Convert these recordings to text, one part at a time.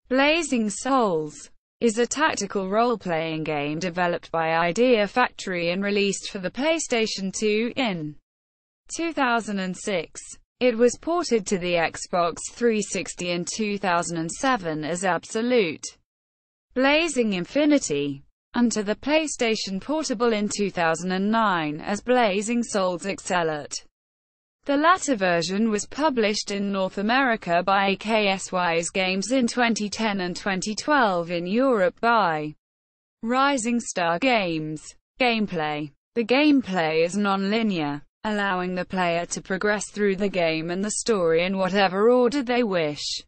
Blazing Souls is a tactical role-playing game developed by Idea Factory and released for the PlayStation 2 in 2006. It was ported to the Xbox 360 in 2007 as Absolute Blazing Infinity, and to the PlayStation Portable in 2009 as Blazing Souls Accelate. The latter version was published in North America by Aksys Games in 2010 and 2012 in Europe by Rising Star Games. Gameplay. The gameplay is non-linear, allowing the player to progress through the game and the story in whatever order they wish.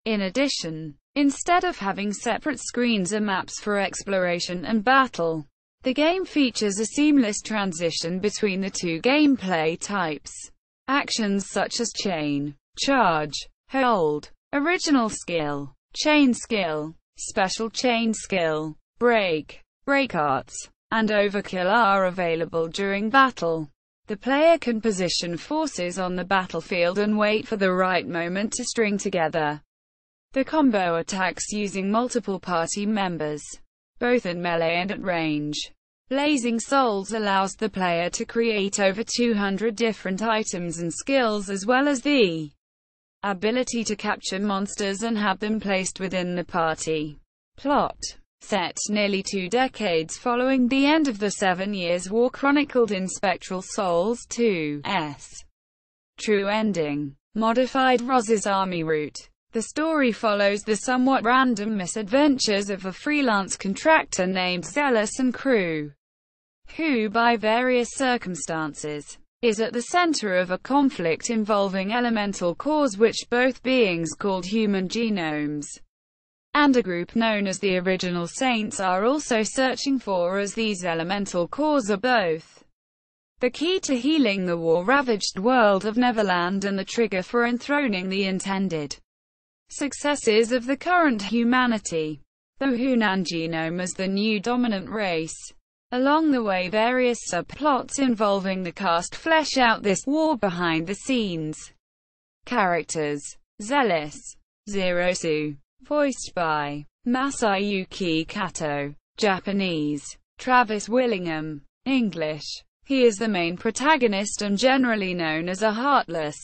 In addition, instead of having separate screens or maps for exploration and battle, the game features a seamless transition between the two gameplay types. Actions such as chain, charge, hold, original skill, chain skill, special chain skill, break, break arts, and overkill are available during battle. The player can position forces on the battlefield and wait for the right moment to string together the combo attacks using multiple party members, both in melee and at range. Blazing Souls allows the player to create over 200 different items and skills, as well as the ability to capture monsters and have them placed within the party. Plot. Set nearly 2 decades following the end of the 7 Years' War chronicled in Spectral Souls 2's true ending. Modified Roz's army route. The story follows the somewhat random misadventures of a freelance contractor named Zealous and crew, who, by various circumstances, is at the center of a conflict involving elemental cores which both beings called human genomes, and a group known as the Original Saints are also searching for, as these elemental cores are both the key to healing the war-ravaged world of Neverland and the trigger for enthroning the intended successes of the current humanity, the Hunan genome as the new dominant race. Along the way, various subplots involving the cast flesh out this war behind the scenes. Characters. Zealous. Zerosu. Voiced by Masayuki Kato. Japanese. Travis Willingham. English. He is the main protagonist and generally known as a heartless,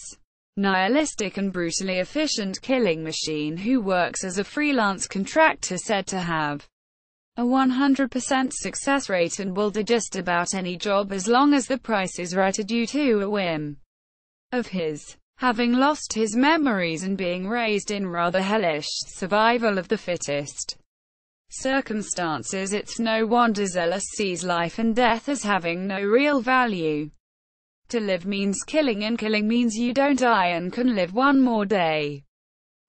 nihilistic and brutally efficient killing machine who works as a freelance contractor said to have a 100% success rate and will do just about any job as long as the price is right, due to a whim of his, having lost his memories and being raised in rather hellish survival of the fittest circumstances. It's no wonder Zealous sees life and death as having no real value. To live means killing, and killing means you don't die and can live one more day.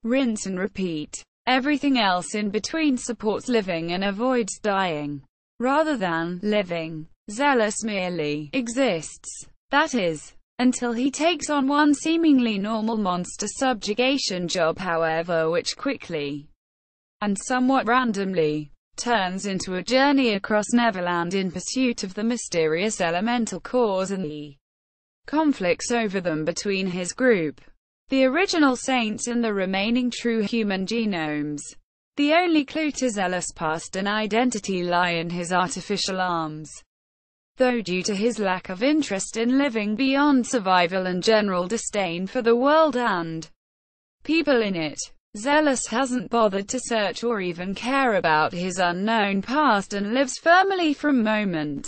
Rinse and repeat. Everything else in between supports living and avoids dying, rather than living. Zealous merely exists, that is, until he takes on one seemingly normal monster subjugation job, however, which quickly, and somewhat randomly, turns into a journey across Neverland in pursuit of the mysterious elemental cores and the conflicts over them between his group, the Original Saints, and the remaining true human genomes. The only clue to Zealous' past and identity lie in his artificial arms, though due to his lack of interest in living beyond survival and general disdain for the world and people in it, Zealous hasn't bothered to search or even care about his unknown past and lives firmly from moment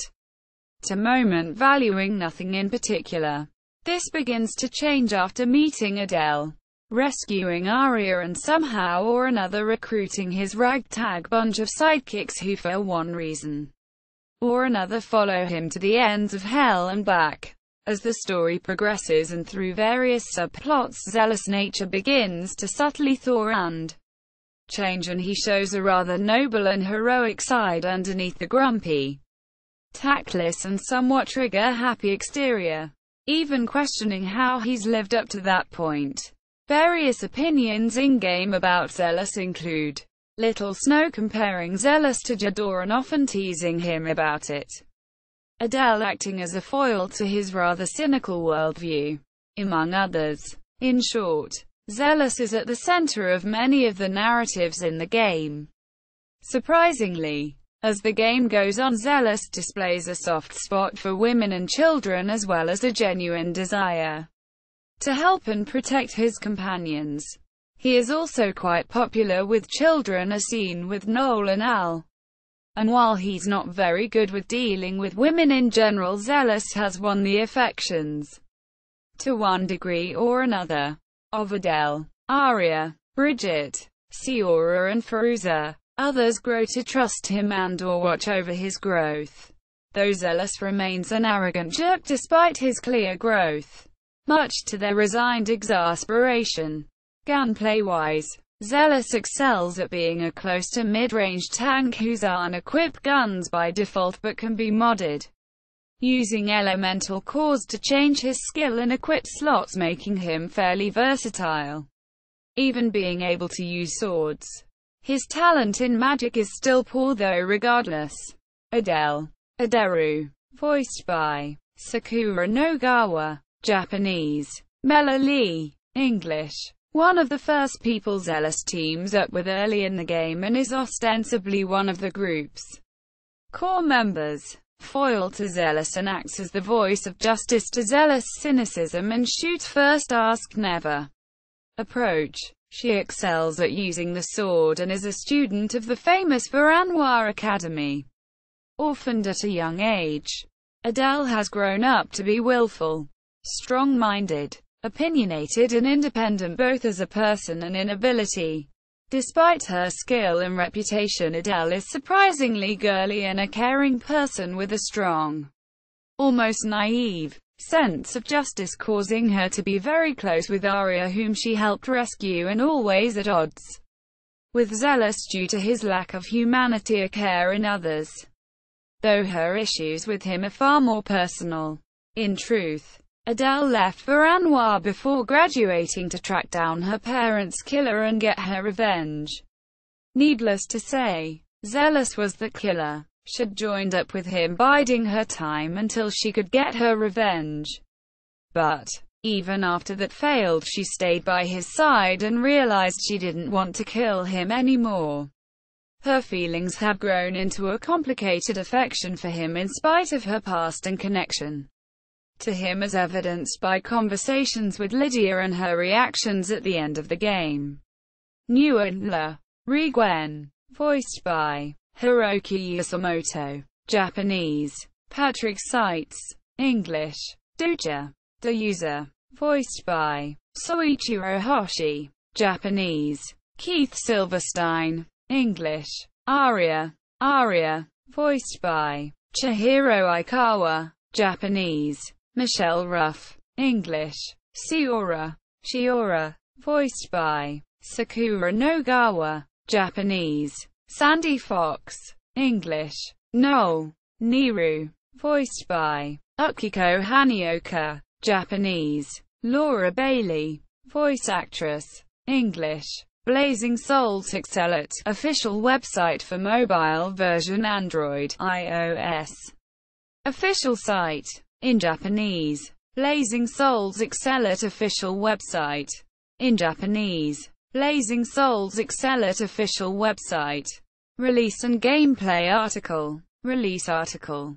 to moment, valuing nothing in particular. This begins to change after meeting Adele, rescuing Arya, and somehow or another recruiting his ragtag bunch of sidekicks who for one reason or another follow him to the ends of hell and back. As the story progresses and through various subplots, Zealous' nature begins to subtly thaw and change, and he shows a rather noble and heroic side underneath the grumpy, tactless and somewhat trigger-happy exterior, even questioning how he's lived up to that point. Various opinions in-game about Zealous include Little Snow comparing Zealous to Jador and often teasing him about it, Adele acting as a foil to his rather cynical worldview, among others. In short, Zealous is at the center of many of the narratives in the game. Surprisingly, as the game goes on, Zealous displays a soft spot for women and children as well as a genuine desire to help and protect his companions. He is also quite popular with children, as seen with Noel and Al. And while he's not very good with dealing with women in general, Zealous has won the affections, to one degree or another, of Adele, Arya, Bridget, Siora and Feruza. Others grow to trust him and/or watch over his growth, though Zealous remains an arrogant jerk despite his clear growth, much to their resigned exasperation. Gunplay-wise, Zealous excels at being a close to mid-range tank whose unequipped guns by default but can be modded, using elemental cores to change his skill and equip slots, making him fairly versatile, even being able to use swords. His talent in magic is still poor though regardless. Adele, Aderu, voiced by Sakura Nogawa, Japanese, Mela Lee, English. One of the first people Zealous teams up with early in the game and is ostensibly one of the group's core members. Foil to Zealous and acts as the voice of justice to Zealous' cynicism and shoot first, ask never approach. She excels at using the sword and is a student of the famous Varanwar Academy. Orphaned at a young age, Adele has grown up to be willful, strong-minded, opinionated and independent both as a person and in ability. Despite her skill and reputation, Adele is surprisingly girly and a caring person with a strong, almost naive, sense of justice, causing her to be very close with Arya, whom she helped rescue, and always at odds with Zealous due to his lack of humanity or care in others, though her issues with him are far more personal. In truth, Adele left Varanwar before graduating to track down her parents' killer and get her revenge. Needless to say, Zealous was the killer. She'd joined up with him, biding her time until she could get her revenge. But even after that failed, she stayed by his side and realized she didn't want to kill him anymore. Her feelings had grown into a complicated affection for him in spite of her past and connection to him, as evidenced by conversations with Lydia and her reactions at the end of the game. Nuala Rigwen, voiced by Hiroki Yasumoto, Japanese, Patrick Seitz, English, Duja, the user, voiced by Soichiro Hoshi, Japanese, Keith Silverstein, English, Arya, voiced by Chihiro Aikawa, Japanese, Michelle Ruff, English, Shiora, voiced by Sakura Nogawa, Japanese, Sandy Fox, English, Noel, Niru, voiced by Ukiko Hanioka, Japanese, Laura Bailey, voice actress, English, Blazing Souls Accelate, official website for mobile version Android, iOS. Official site, in Japanese, Blazing Souls Accelate official website. In Japanese, Blazing Souls Accelate official website. Release and gameplay article. Release article.